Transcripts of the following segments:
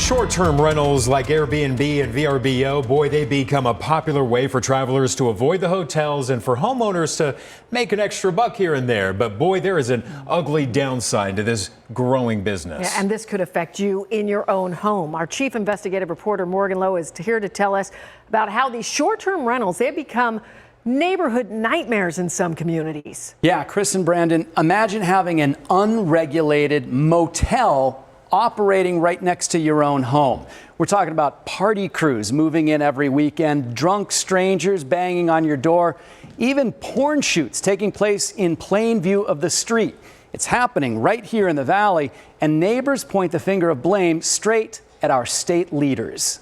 Short-term rentals like Airbnb and VRBO, boy, they become a popular way for travelers to avoid the hotels and for homeowners to make an extra buck here and there. But boy, there is an ugly downside to this growing business. Yeah, and this could affect you in your own home. Our chief investigative reporter, Morgan Lowe, is here to tell us about how these short-term rentals, they have become neighborhood nightmares in some communities. Yeah, Chris and Brandon, imagine having an unregulated motel operating right next to your own home. We're talking about party crews moving in every weekend, drunk strangers banging on your door, even porn shoots taking place in plain view of the street. It's happening right here in the Valley, and neighbors point the finger of blame straight at our state leaders.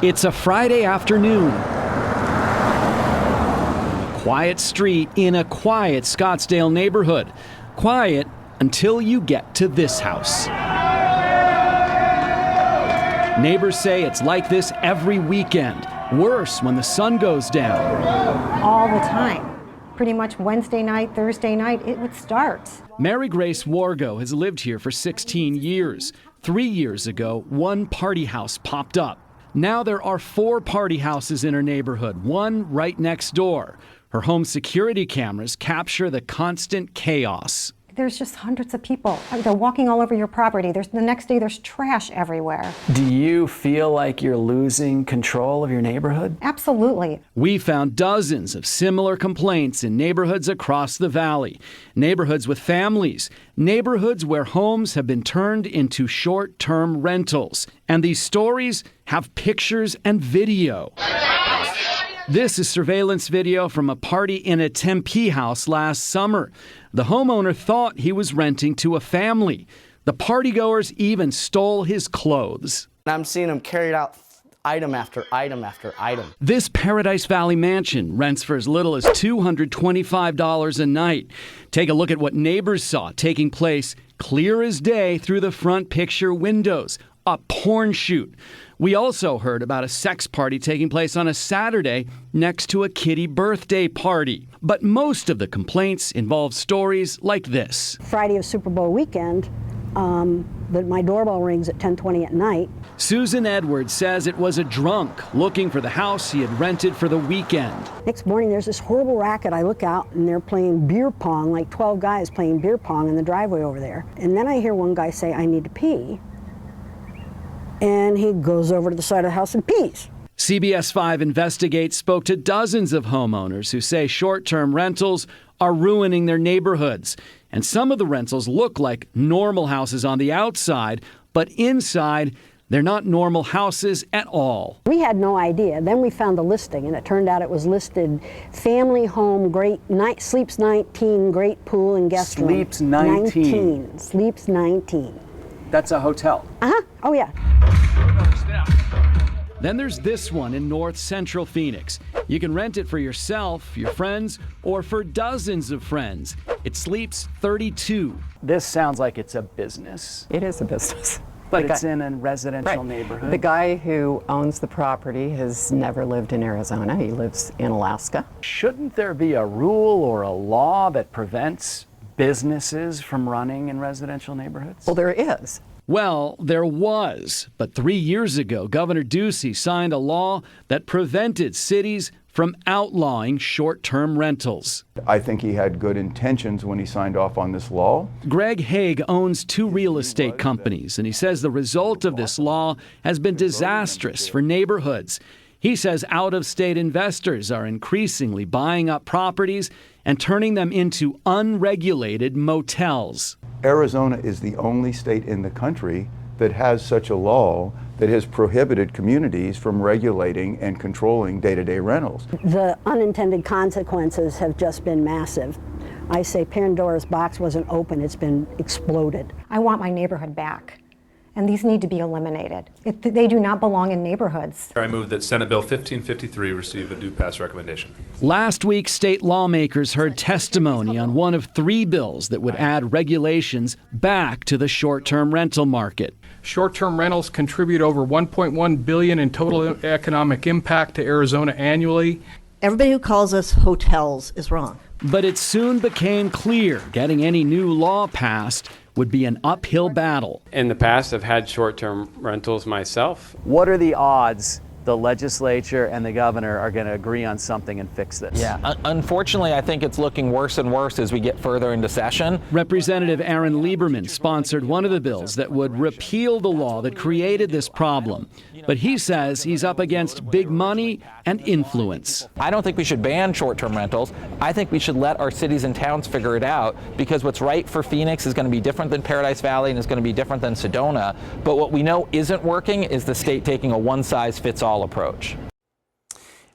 It's a Friday afternoon. A quiet street in a quiet Scottsdale neighborhood. Quiet until you get to this house. Neighbors say it's like this every weekend. Worse when the sun goes down. All the time. Pretty much Wednesday night, Thursday night, it would start. Mary Grace Wargo has lived here for 16 years. 3 years ago, one party house popped up. Now there are 4 party houses in her neighborhood, one right next door. Her home security cameras capture the constant chaos. There's just hundreds of people. They're walking all over your property. The next day there's trash everywhere. Do you feel like you're losing control of your neighborhood? Absolutely. We found dozens of similar complaints in neighborhoods across the Valley. Neighborhoods with families. Neighborhoods where homes have been turned into short-term rentals. And these stories have pictures and video. This is surveillance video from a party in a Tempe house last summer. The homeowner thought he was renting to a family. The partygoers even stole his clothes. I'm seeing them carried out item after item after item. This Paradise Valley mansion rents for as little as $225 a night. Take a look at what neighbors saw taking place clear as day through the front picture windows. A porn shoot. We also heard about a sex party taking place on a Saturday next to a kiddie birthday party. But most of the complaints involve stories like this. Friday of Super Bowl weekend, my doorbell rings at 10:20 at night. Susan Edwards says it was a drunk looking for the house he had rented for the weekend. Next morning, there's this horrible racket. I look out and they're playing beer pong, like 12 guys playing beer pong in the driveway over there. And then I hear one guy say, "I need to pee." And he goes over to the side of the house and pees. CBS 5 Investigates spoke to dozens of homeowners who say short-term rentals are ruining their neighborhoods. And some of the rentals look like normal houses on the outside, but inside, they're not normal houses at all. We had no idea. Then we found the listing, and it turned out it was listed family home, great night, sleeps 19, great pool and guest room. Sleeps 19. Sleeps 19. That's a hotel. Uh-huh. Oh, yeah. Then there's this one in North Central Phoenix. You can rent it for yourself, your friends, or for dozens of friends. It sleeps 32. This sounds like it's a business. It is a business. But it's in a residential neighborhood. The guy who owns the property has never lived in Arizona. He lives in Alaska. Shouldn't there be a rule or a law that prevents businesses from running in residential neighborhoods? Well, there is. Well, there was, but 3 years ago, Governor Ducey signed a law that prevented cities from outlawing short-term rentals. I think he had good intentions when he signed off on this law. Greg Haig owns 2 real estate companies, and he says the result of this law has been disastrous for neighborhoods. He says out-of-state investors are increasingly buying up properties and turning them into unregulated motels. Arizona is the only state in the country that has such a law that has prohibited communities from regulating and controlling day-to-day rentals. The unintended consequences have just been massive. I say Pandora's box wasn't open, it's been exploded. I want my neighborhood back. And these need to be eliminated. They do not belong in neighborhoods. I move that Senate Bill 1553 receive a due pass recommendation. Last week, state lawmakers heard testimony on one of 3 bills that would add regulations back to the short-term rental market. Short-term rentals contribute over $1.1 billion in total economic impact to Arizona annually. Everybody who calls us hotels is wrong. But it soon became clear getting any new law passed would be an uphill battle. In the past, I've had short-term rentals myself. What are the odds the legislature and the governor are going to agree on something and fix this? Yeah, unfortunately, I think it's looking worse and worse as we get further into session. Representative Aaron Lieberman sponsored one of the bills that would repeal the law that created this problem. But he says he's up against big money and influence. I don't think we should ban short-term rentals. I think we should let our cities and towns figure it out, because what's right for Phoenix is going to be different than Paradise Valley and is going to be different than Sedona. But what we know isn't working is the state taking a one-size-fits-all approach.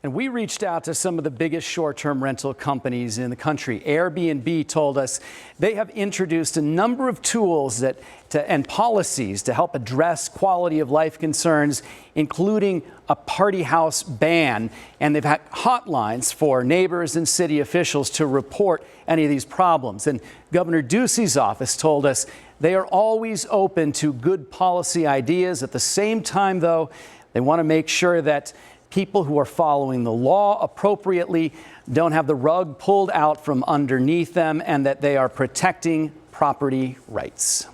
And we reached out to some of the biggest short-term rental companies in the country. Airbnb told us they have introduced a number of tools and policies to help address quality of life concerns, including a party house ban. And they've had hotlines for neighbors and city officials to report any of these problems. And Governor Ducey's office told us they are always open to good policy ideas. At the same time, though, they want to make sure that people who are following the law appropriately don't have the rug pulled out from underneath them, and that they are protecting property rights.